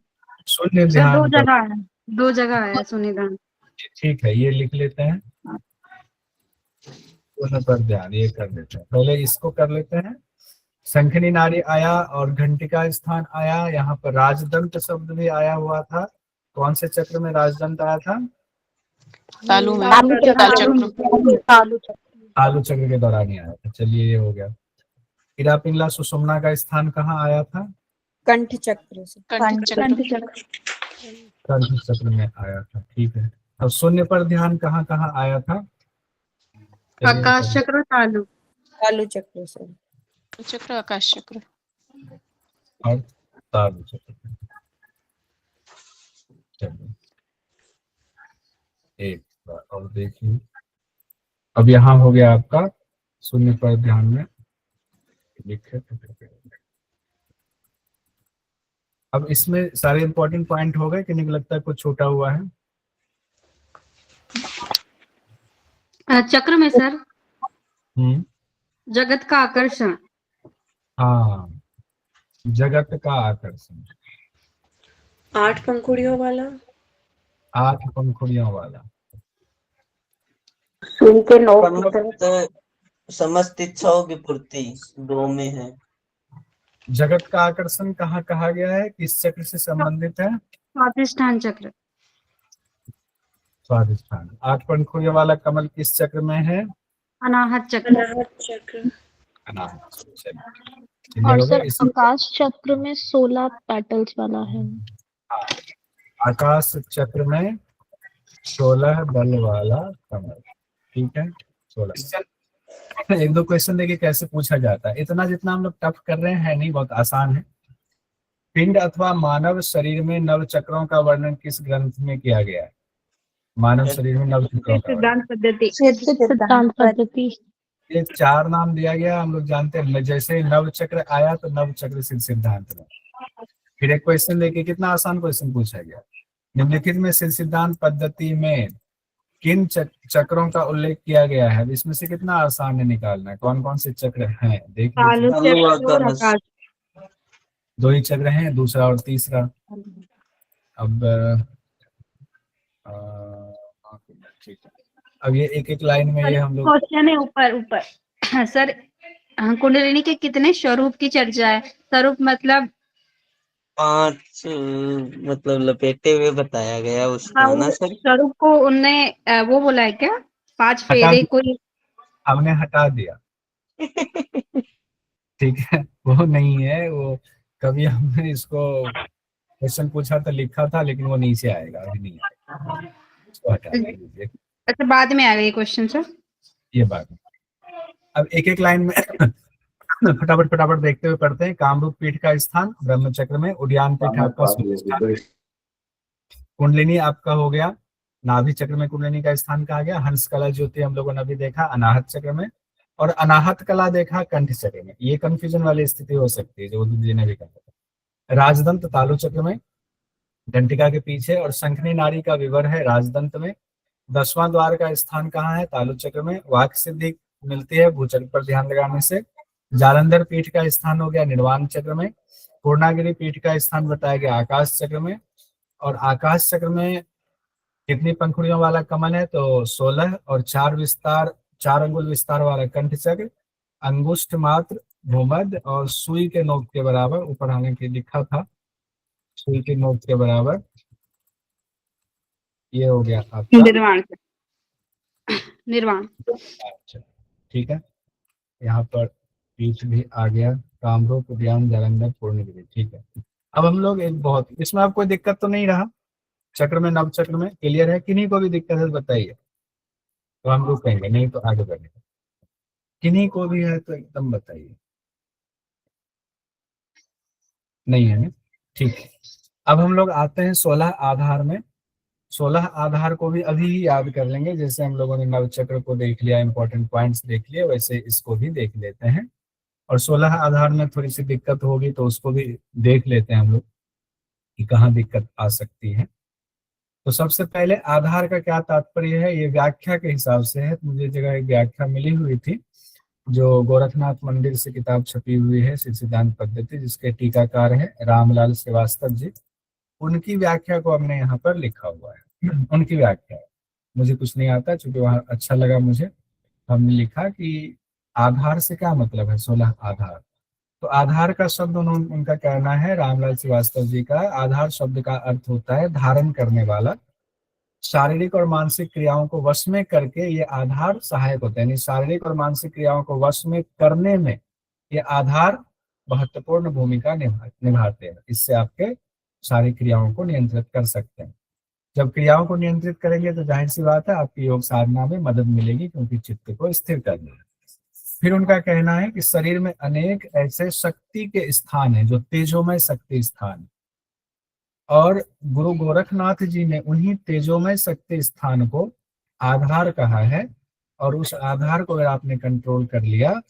शून्य सर ध्यान। दो जगह है शून्य ध्यान। ठीक है, ये लिख लेते हैं। शून्य पर ध्यान, ये कर लेते हैं। पहले इसको कर लेते हैं। शंखनी नारी आया और घंटिका स्थान आया, यहाँ पर राजदंत शब्द भी आया हुआ था। कौन से चक्र में राजदंत आया था? तालु में, तालु ताल चक्र, तालु चक्र के दौरान ही आया था। चलिए ये हो गया। इरा पिंगला सुषुम्ना का स्थान कहाँ आया था? कंठ चक्र से। कंठ चक्र, कंठ चक्र में आया था, ठीक है। अब शून्य पर ध्यान कहाँ कहाँ आया था? आकाश चक्र, तालु चक्र से। चक्र, आकाश चक्र, और तालु चक्र। चलिए एक बार और देखिए। अब यहाँ हो गया आपका शून्य पर ध्यान में लिखे। अब इसमें सारे इंपॉर्टेंट पॉइंट हो गए कि नहीं लगता है कुछ छूटा हुआ है? चक्र में सर हम्म, जगत का आकर्षण। हाँ, जगत का आकर्षण, 8 पंखुड़ियों वाला, 8 पंखुड़ियों वाला, उनके 9 समस्त इच्छाओं की पूर्ति 2 में है। जगत का आकर्षण कहाँ कहा गया है, किस चक्र से संबंधित है? स्वादिष्ठान चक्र। स्वादिष्ठान। 8 पंखुड़ियों वाला कमल किस चक्र में है? अनाहत चक्र। अनाहत। और सर आकाश चक्र में 16 पेटल्स वाला है। आकाश चक्र में 16 दल वाला कमल, ठीक है। 16। एक दो क्वेश्चन देखिए कैसे पूछा जाता है। इतना जितना हम लोग टफ कर रहे हैं नहीं, बहुत आसान है। पिंड अथवा मानव शरीर में नव चक्रों का वर्णन किस ग्रंथ में किया गया है? मानव शरीर में नव चक्रों का वर्णन। सिद्धांत पद्धति। ये 4 नाम दिया गया, हम लोग जानते हैं। जैसे नव चक्र आया तो नव चक्र सिद्धांत में। फिर एक क्वेश्चन देखिए, कितना आसान क्वेश्चन पूछा गया। निम्नलिखित में सिद्धांत पद्धति में किन चक्रों का उल्लेख किया गया है? इसमें से कितना आसान है निकालना है, कौन कौन से चक्र हैं देख लीजिए। 2 ही चक्र हैं, दूसरा और तीसरा। अब ठीक है, अब ये एक एक लाइन में ये हम लोग क्वेश्चन है ऊपर सर। कुंडलिनी के कितने स्वरूप की चर्चा है? स्वरूप मतलब 5 मतलब लपेटे हुए बताया गया उसको ना सर। स्वरूप को उनने वो बोला है क्या? 5 फेरे कोई हमने हटा दिया। ठीक है, वो नहीं है। वो कभी हमने इसको क्वेश्चन पूछा तो लिखा था, लेकिन वो नीचे आएगा, अभी नहीं आएगा, इसको हटा दीजिए। अच्छा, बाद में आ गई क्वेश्चन सर, ये बात। अब एक एक लाइन में फटाफट देखते हुए पढ़ते हैं। कामरूप पीठ का स्थान ब्रह्मचक्र में, उद्यान पीठ आपका स्थान, कुंडलिनी आपका हो गया नाभि चक्र में, कुंडलिनी का स्थान कहा गया। हंस कला ज्योति हम लोगों ने अभी देखा अनाहत चक्र में, और अनाहत कला देखा कंठ चक्र में। ये कंफ्यूजन वाली स्थिति हो सकती है जो उदित जी ने भी कहा। राजदंत तालु चक्र में, घंटिका के पीछे, और शंखनी नारी का विवर है राजदंत में। 10वां द्वार का स्थान कहाँ है? तालु चक्र में। वाक सिद्धि मिलती है भूचक्र पर ध्यान लगाने से। जालंधर पीठ का स्थान हो गया निर्वाण चक्र में। पूर्णागिरी पीठ का स्थान बताया गया आकाश चक्र में। और आकाश चक्र में कितनी पंखुड़ियों वाला कमल है? तो 16, और 4 अंगुल विस्तार वाला कंठ चक्र, अंगुष्ठ मात्र भूमध्य, और सुई के नोक के बराबर, ऊपर आने के लिखा था सुई के नोक के बराबर। ये हो गया आपका निर्वाण। अच्छा, ठीक है। यहाँ पर पीठ भी आ गया, कामरूप उद्यान जालंधर पूर्णगिरी, ठीक है। अब हम लोग एक बहुत, इसमें आपको दिक्कत तो नहीं रहा? चक्र में नव चक्र में क्लियर है? किन्हीं को भी दिक्कत है बताइए, तो हम लोग कहेंगे, नहीं तो आगे बढ़ेंगे। किन्हीं को भी है तो एकदम बताइए। नहीं है ना, ठीक है। अब हम लोग आते हैं 16 आधार में। 16 आधार को भी अभी ही याद कर लेंगे। जैसे हम लोगों ने नव चक्र को देख लिया, इंपॉर्टेंट पॉइंट्स देख लिए, वैसे इसको भी देख लेते हैं। और 16 आधार में थोड़ी सी दिक्कत होगी तो उसको भी देख लेते हैं हम लोग कि कहाँ दिक्कत आ सकती है। तो सबसे पहले आधार का क्या तात्पर्य है, ये व्याख्या के हिसाब से है। मुझे जगह एक व्याख्या मिली हुई थी जो गोरखनाथ मंदिर से किताब छपी हुई है सिद्धांत पद्धति, जिसके टीकाकार है रामलाल श्रीवास्तव जी। उनकी व्याख्या को हमने यहाँ पर लिखा हुआ है। उनकी व्याख्या है, मुझे कुछ नहीं आता, चूंकि वहाँ अच्छा लगा मुझे हमने लिखा कि आधार से क्या मतलब है, 16 आधार। तो आधार का शब्द उनका कहना है, रामलाल श्रीवास्तव जी का, आधार शब्द का अर्थ होता है धारण करने वाला। शारीरिक और मानसिक क्रियाओं को वश में करके ये आधार सहायक होते हैं, यानी शारीरिक और मानसिक क्रियाओं को वश में करने में ये आधार महत्वपूर्ण भूमिका निभाते हैं। इससे आपके सारी क्रियाओं को नियंत्रित कर सकते हैं। जब क्रियाओं को नियंत्रित करेंगे तो जाहिर सी बात है आपकी योग साधना में मदद मिलेगी, क्योंकि चित्त को स्थिर करना है। फिर उनका कहना है कि शरीर में अनेक ऐसे शक्ति के स्थान हैं जो तेजोमय शक्ति स्थान है, और गुरु गोरखनाथ जी ने उन्हीं तेजोमय शक्ति स्थान को आधार कहा है। और उस आधार को अगर आपने कंट्रोल कर लिया,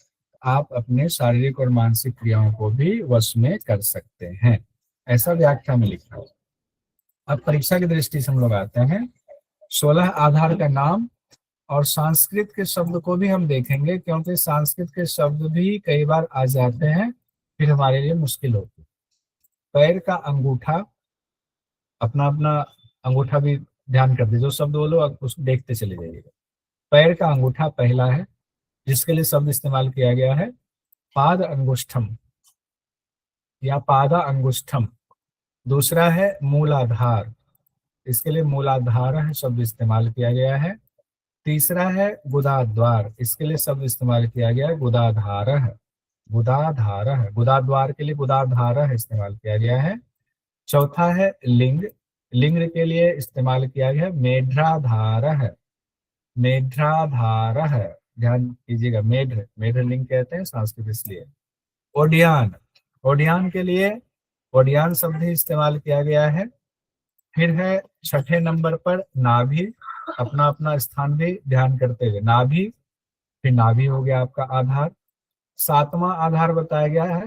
आप अपने शारीरिक और मानसिक क्रियाओं को भी वश में कर सकते हैं, ऐसा व्याख्या में लिखा है। अब परीक्षा की दृष्टि से हम लोग आते हैं। 16 आधार का नाम और संस्कृत के शब्द को भी हम देखेंगे, क्योंकि संस्कृत के शब्द भी कई बार आ जाते हैं, फिर हमारे लिए मुश्किल होती है। पैर का अंगूठा, अपना अपना अंगूठा भी ध्यान कर दीजिए, जो शब्द बोलो उसको देखते चले जाइएगा। पैर का अंगूठा पहला है, जिसके लिए शब्द इस्तेमाल किया गया है पाद अंगुष्ठम या पादा अंगुष्ठम। दूसरा है मूलाधार, इसके लिए मूलाधार है शब्द इस्तेमाल किया गया है। तीसरा है गुदाद्वार, इसके लिए शब्द इस्तेमाल किया गया है गुदाधार है, गुदाधार है। गुदाद्वार के लिए गुदाधार है इस्तेमाल किया गया है। चौथा है लिंग, लिंग के लिए इस्तेमाल किया गया है मेढ्राधार है, मेढ्राधार है, ध्यान कीजिएगा। मेढ्र, मेढ्र लिंग कहते हैं संस्कृत इसलिए। ओडियान, ओडियान के लिए ओडियान शब्द ही इस्तेमाल किया गया है। फिर है छठे नंबर पर नाभि, अपना अपना स्थान भी ध्यान करते हुए नाभि, फिर नाभि हो गया आपका आधार। सातवां आधार बताया गया है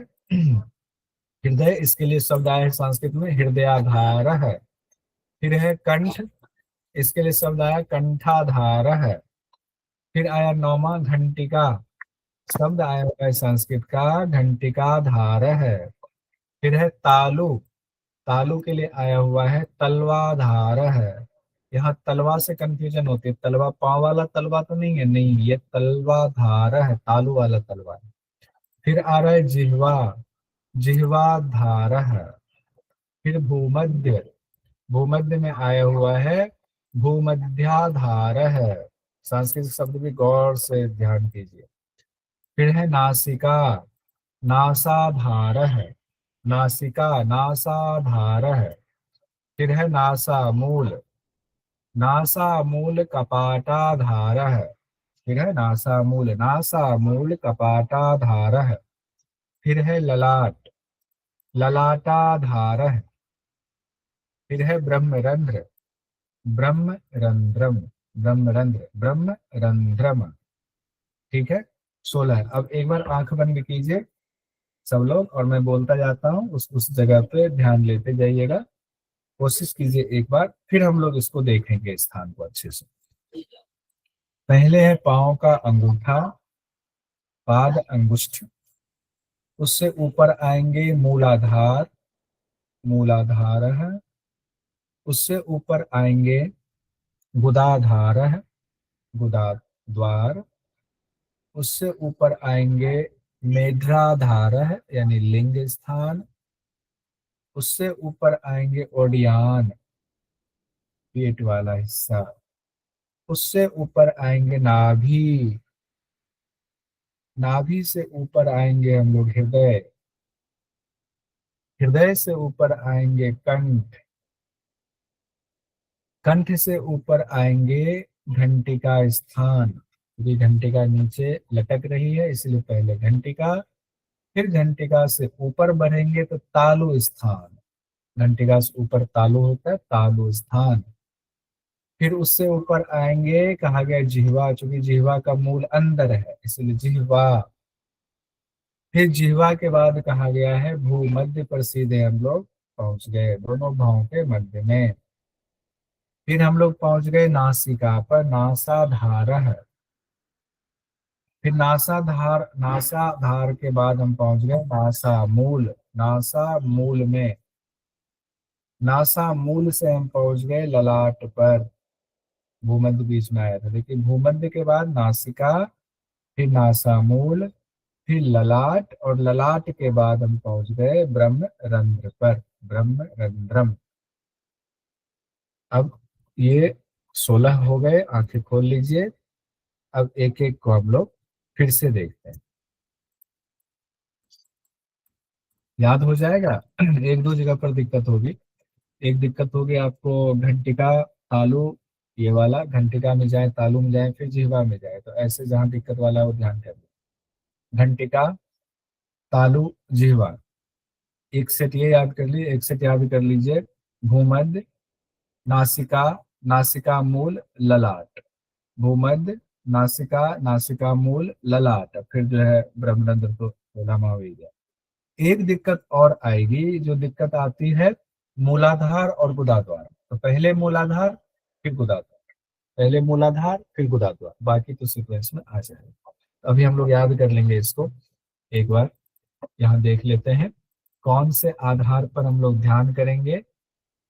हृदय, इसके लिए शब्द आया है संस्कृत में हृदयाधार है। फिर है कंठ, इसके लिए शब्द आया कंठाधार है। फिर आया नौवां घंटिका, शब्द आया हुआ है संस्कृत का घंटिकाधार है। फिर है तालु, तालु के लिए आया हुआ है तलवाधार है। यहाँ तलवा से कंफ्यूजन होती है, तलवा पांव वाला तलवा तो नहीं है, नहीं, ये तलवाधार है, तालु वाला तलवा है। फिर आ रहा है जिह्वा, जिह्वाधार है। फिर भूमध्य, भूमध्य में आया हुआ है भूमध्याधार है। संस्कृत शब्द भी गौर से ध्यान कीजिए। फिर है नासिका, नासाधार है, नासिका नासाधार है। फिर है नासा मूल, नासा मूल कपाटाधार है। फिर है नासा मूल कपाटाधार है। फिर है ललाट, ललाटाधार है। फिर है ब्रह्मरंध्र, ब्रह्मरंध्रम, ब्रह्मरंध्र, ब्रह्मरंध्रम। ठीक है, 16। अब एक बार आंख बंद कीजिए सब लोग, और मैं बोलता जाता हूँ, उस जगह पे ध्यान लेते जाइएगा। कोशिश कीजिए एक बार, फिर हम लोग इसको देखेंगे स्थान को अच्छे से। पहले है पांव का अंगूठा, पाद अंगुष्ठ, उससे ऊपर आएंगे मूलाधार, मूलाधार है। उससे ऊपर आएंगे गुदाधार है, गुदाद्वार। उससे ऊपर आएंगे मेढ्राधार है, यानी लिंग स्थान। उससे ऊपर आएंगे ओडियान, पेट वाला हिस्सा। उससे ऊपर आएंगे नाभि, नाभि से ऊपर आएंगे हम लोग हृदय, हृदय से ऊपर आएंगे कंठ, कंठ से ऊपर आएंगे घंटिका स्थान, क्योंकि घंटिका नीचे लटक रही है इसलिए पहले घंटिका। फिर घंटिका से ऊपर बढ़ेंगे तो तालु स्थान, घंटिका से ऊपर तालु होता है, तालु स्थान। फिर उससे ऊपर आएंगे, कहा गया जिह्वा, चूंकि जिह्वा का मूल अंदर है इसलिए जिह्वा। फिर जिह्वा के बाद कहा गया है भूमध्य पर सीधे हम लोग पहुंच गए, दोनों भावों के मध्य में। फिर हम लोग पहुंच गए नासिका पर, नासाधार है। फिर नासाधार, नासाधार के बाद हम पहुंच गए नासा मूल, नासा मूल में, नासा मूल से हम पहुंच गए ललाट पर। भूमध्य बीच में आया था, देखिए भूमध्य के बाद नासिका, फिर नासामूल, फिर ललाट, और ललाट के बाद हम पहुंच गए ब्रह्म रंध्र पर, ब्रह्म रंध्रम। अब ये 16 हो गए, आंखें खोल लीजिए। अब एक एक को हम लोग फिर से देखते हैं, याद हो जाएगा। एक दो जगह पर दिक्कत होगी। एक दिक्कत होगी आपको घंटिका तालु, ये वाला घंटिका में जाए, तालु में जाए, फिर जिह्वा में जाए, तो ऐसे जहां दिक्कत वाला है वो ध्यान करिए। घंटिका तालु जिह्वा, एक सेट ये याद कर लीजिए, एक सेट याद कर लीजिए। भूमध्य, नासिका, नासिका मूल, ललाट, भूमध्य, नासिका, नासिका मूल, ललाट, फिर जो है ब्रह्मरंध्र तो लम्हा हो ही गया। एक दिक्कत और आएगी, जो दिक्कत आती है मूलाधार और गुदाद्वार। तो पहले मूलाधार फिर गुदाद्वार, पहले मूलाधार फिर गुदाद्वार, बाकी तो सीक्वेंस में आ जाएगा। तो अभी हम लोग याद कर लेंगे इसको एक बार। यहाँ देख लेते हैं कौन से आधार पर हम लोग ध्यान करेंगे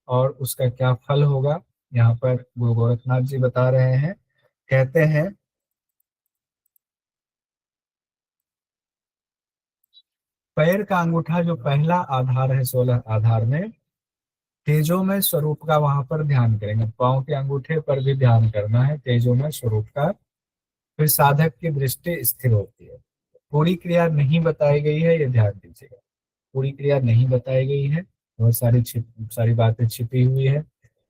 और उसका क्या फल होगा। यहाँ पर गुरु गोरखनाथ जी बता रहे हैं, कहते हैं पैर का अंगूठा जो पहला आधार है 16 आधार में, तेजोमय स्वरूप का वहां पर ध्यान करेंगे। पांव के अंगूठे पर भी ध्यान करना है तेजोमय स्वरूप का। फिर साधक की दृष्टि स्थिर होती है। पूरी क्रिया नहीं बताई गई है, ये ध्यान दीजिएगा, पूरी क्रिया नहीं बताई गई है, बहुत सारी बातें छिपी हुई है।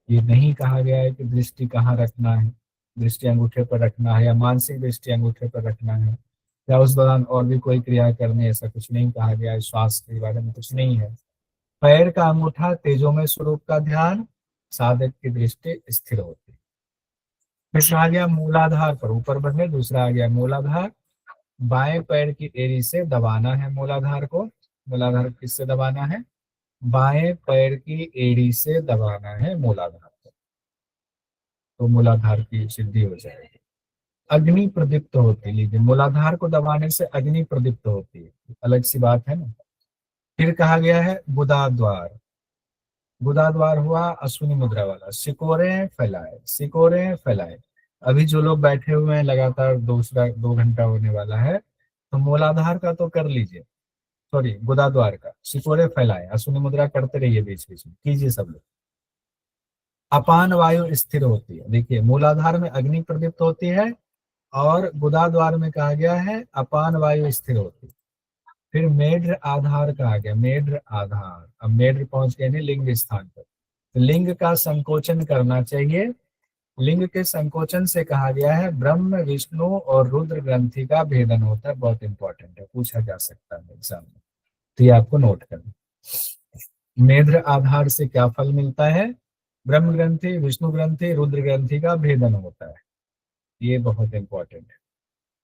ये नहीं कहा गया है कि दृष्टि कहाँ रखना है, दृष्टि अंगूठे पर रखना है या मानसिक दृष्टि अंगूठे पर रखना है, या उस दौरान और भी कोई क्रिया करनी है, ऐसा कुछ नहीं कहा गया है। श्वास के बारे में कुछ नहीं है। पैर का अंगूठा तेजोमय स्वरूप का ध्यान, साधक की दृष्टि स्थिर होती है। फिर आ गया मूलाधार पर, ऊपर बढ़े, दूसरा आ गया मूलाधार। बाएं पैर की एड़ी से दबाना है मूलाधार को। मूलाधार किससे दबाना है? बाएं पैर की एड़ी से दबाना है मूलाधार को, तो मूलाधार की सिद्धि हो जाएगी। अग्नि प्रदीप्त होती, लीजिए मूलाधार को दबाने से अग्नि प्रदीप्त होती है, अलग सी बात है ना। फिर कहा गया है गुदाद्वार। गुदाद्वार हुआ अश्विनी मुद्रा वाला, सिकोरे फैलाए, सिकोरे फैलाए। अभी जो लोग बैठे हुए हैं लगातार, दूसरा 2 घंटा होने वाला है, तो मूलाधार का तो कर लीजिए, सॉरी गुदाद्वार का, सिकोरे फैलाए, अश्विनी मुद्रा करते रहिए, बीच बीच में कीजिए सब लोग। अपान वायु स्थिर होती है, देखिए मूलाधार में अग्नि प्रदीप्त होती है और गुदाद्वार में कहा गया है अपान वायु स्थिर होती है। फिर मेढ्र आधार कहा गया, मेढ्र आधार। अब मेढ्र पहुंच गए लिंग स्थान पर, तो लिंग का संकोचन करना चाहिए। लिंग के संकोचन से कहा गया है ब्रह्म, विष्णु और रुद्र ग्रंथि का भेदन होता है। बहुत इंपॉर्टेंट है, पूछा जा सकता है एग्जाम में, तो ये आपको नोट करना। मेढ्र आधार से क्या फल मिलता है? ब्रह्म ग्रंथि, विष्णु ग्रंथि, रुद्र ग्रंथि का भेदन होता है, ये बहुत इंपॉर्टेंट है।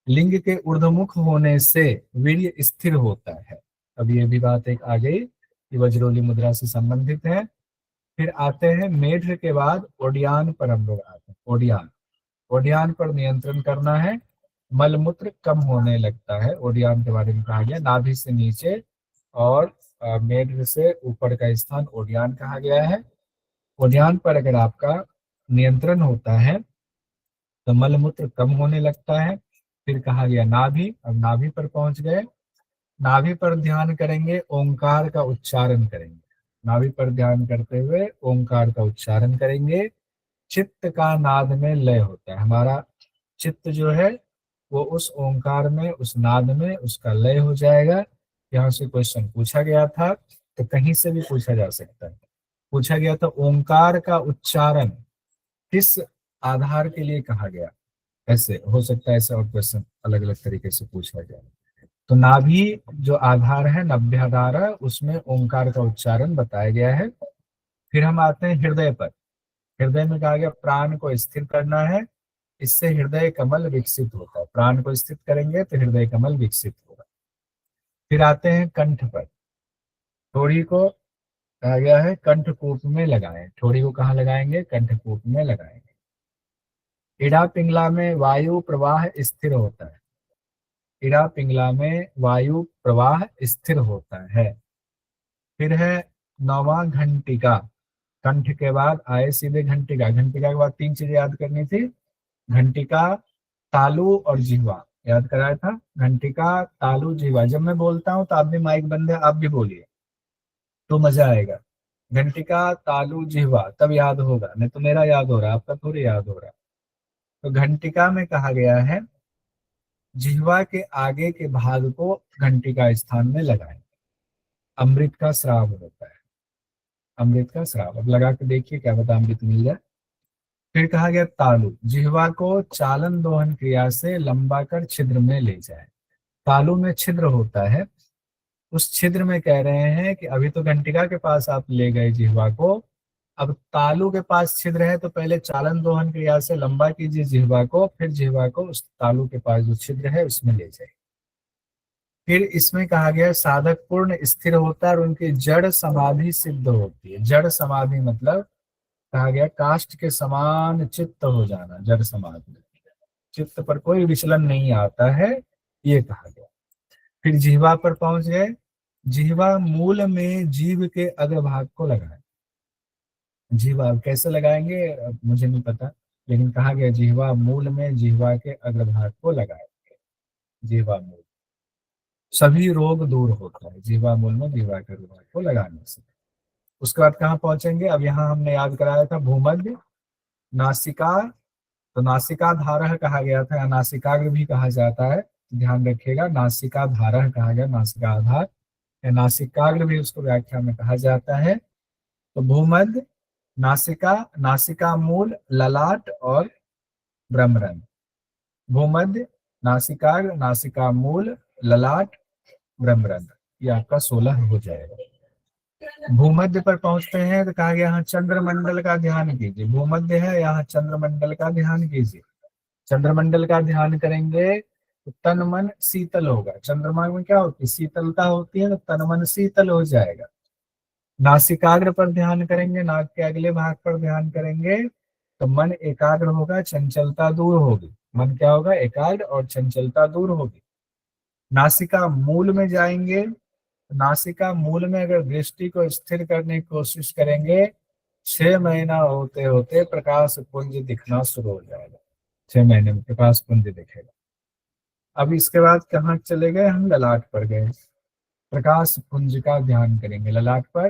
लिंग के ऊर्ध्वमुख होने से वीर्य स्थिर होता है। अब ये भी बात एक आ गई कि वज्रोली मुद्रा से संबंधित है। फिर आते हैं मेढ्र के बाद ओडियान पर हम लोग आते हैं। ओडियान, ओडियान पर नियंत्रण करना है, मलमूत्र कम होने लगता है। ओडियान के बारे में कहा गया, नाभि से नीचे और मेढ्र से ऊपर का स्थान ओडियान कहा गया है। ओडियान पर अगर आपका नियंत्रण होता है तो मलमूत्र कम होने लगता है। फिर कहा गया नाभि, अब नाभि पर पहुंच गए। नाभि पर ध्यान करेंगे, ओंकार का उच्चारण करेंगे। नाभि पर ध्यान करते हुए ओंकार का उच्चारण करेंगे। चित्त का नाद में लय होता है, हमारा चित्त जो है वो उस ओंकार में, उस नाद में उसका लय हो जाएगा। यहाँ से क्वेश्चन पूछा गया था, तो कहीं से भी पूछा जा सकता है। पूछा गया था ओंकार का उच्चारण किस आधार के लिए कहा गया, ऐसे हो सकता है, ऐसा और क्वेश्चन अलग अलग तरीके से पूछा जाए। तो नाभि जो आधार है, नभ्याधार, उसमें ओंकार का उच्चारण बताया गया है। फिर हम आते हैं हृदय पर। हृदय में कहा गया प्राण को स्थिर करना है, इससे हृदय कमल विकसित होता है। प्राण को स्थित करेंगे तो हृदय कमल विकसित होगा। फिर आते हैं कंठ पर। ठोड़ी को कहा गया है कंठकूप में लगाएं। ठोड़ी को कहाँ लगाएंगे? कंठकूप में लगाएंगे। इड़ा पिंगला में वायु प्रवाह स्थिर होता है। इड़ा पिंगला में वायु प्रवाह स्थिर होता है। फिर है 9वां घंटिका। कंठ के बाद आए सीधे घंटिका। घंटिका के बाद 3 चीजें याद करनी थी, घंटिका, तालु और जिह्वा। याद कराया था। घंटिका, तालु, जिह्वा। जब मैं बोलता हूँ तो आप भी माइक बंद है, आप भी बोलिए तो मजा आएगा। घंटिका, तालु, जिह्वा, तब याद होगा, नहीं तो मेरा याद हो रहा है, आपका थोड़ी याद हो रहा है। तो घंटिका में कहा गया है जिह्वा के आगे के भाग को घंटिका स्थान में लगाएं। अमृत का श्राव होता है, अमृत का श्राव। अब लगा के देखिए क्या पता अमृत मिल जाए। फिर कहा गया तालु, जिह्वा को चालन दोहन क्रिया से लंबा कर छिद्र में ले जाए। तालु में छिद्र होता है, उस छिद्र में कह रहे हैं कि अभी तो घंटिका के पास आप ले गए जिह्वा को, अब तालु के पास छिद्र है तो पहले चालन दोहन क्रिया से लंबा कीजिए जिह्वा को, फिर जिह्वा को उस तालु के पास जो छिद्र है उसमें ले जाए। फिर इसमें कहा गया साधक पूर्ण स्थिर होता है और उनकी जड़ समाधि सिद्ध होती है। जड़ समाधि मतलब कहा गया काष्ठ के समान चित्त हो जाना, जड़ समाधि, चित्त पर कोई विचलन नहीं आता है, ये कहा गया। फिर जिह्वा पर पहुंच गए। जिह्वा मूल में जीव के अग्रभाग को लगाए। जिह्वा कैसे लगाएंगे अब मुझे नहीं पता, लेकिन कहा गया जिह्वा मूल में जिह्वा के अग्रभाग को लगाएंगे। जिह्वा मूल सभी रोग दूर होता है, जिह्वा मूल में जिह्वा के अग्रभाग को लगाने से। उसके बाद कहाँ पहुंचेंगे, अब यहाँ हमने याद कराया था भूमध्य, नासिका, तो नासिका धारह कहा गया था, या नासिकाग्र भी कहा जाता है, ध्यान रखिएगा। नासिका धारह कहा गया, नासिका आधार, या नासिकाग्र भी उसको व्याख्या में कहा जाता है। तो भूमध्य, नासिका, नासिका मूल, ललाट और ब्रह्मरंध्र। भूमध्य, नासिकाग्र, नासिका मूल, ललाट, ब्रह्मरंध्र, ये आपका 16 हो जाएगा। भूमध्य पर पहुंचते हैं तो कहा गया यहाँ चंद्रमंडल का ध्यान कीजिए। भूमध्य है, यहाँ चंद्रमंडल का ध्यान कीजिए। चंद्रमंडल का ध्यान करेंगे तो तन मन शीतल होगा। चंद्रमा में क्या होती है, शीतलता होती है, तो तन मन शीतल हो जाएगा। नासिकाग्र पर ध्यान करेंगे, नाक के अगले भाग पर ध्यान करेंगे तो मन एकाग्र होगा, चंचलता दूर होगी। मन क्या होगा, एकाग्र, और चंचलता दूर होगी। नासिका मूल में जाएंगे, नासिका मूल में अगर दृष्टि को स्थिर करने की कोशिश करेंगे, 6 महीना होते होते प्रकाश पुंज दिखना शुरू हो जाएगा। 6 महीने में प्रकाश पुंज दिखेगा। अब इसके बाद कहाँ चले गए, हम ललाट पर गए। प्रकाश पुंज का ध्यान करेंगे। ललाट पर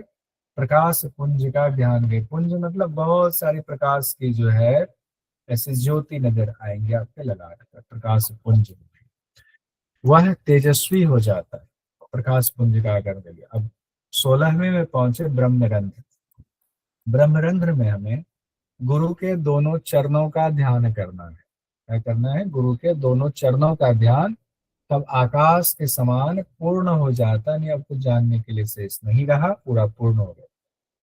प्रकाश पुंज का ध्यान गए। पुंज मतलब बहुत सारी प्रकाश की जो है ऐसे ज्योति नजर आएंगे आपके ललाट पर। प्रकाश पुंज वह तेजस्वी हो जाता है, प्रकाश पुंज का आकर के लिए। अब 16वें में पहुंचे ब्रह्मरंध्र। ब्रह्मरंध्र में हमें गुरु के दोनों चरणों का ध्यान करना है। क्या करना है, गुरु के दोनों चरणों का ध्यान। तब आकाश के समान पूर्ण हो जाता, नहीं अब कुछ जानने के लिए शेष नहीं रहा, पूरा पूर्ण हो गया।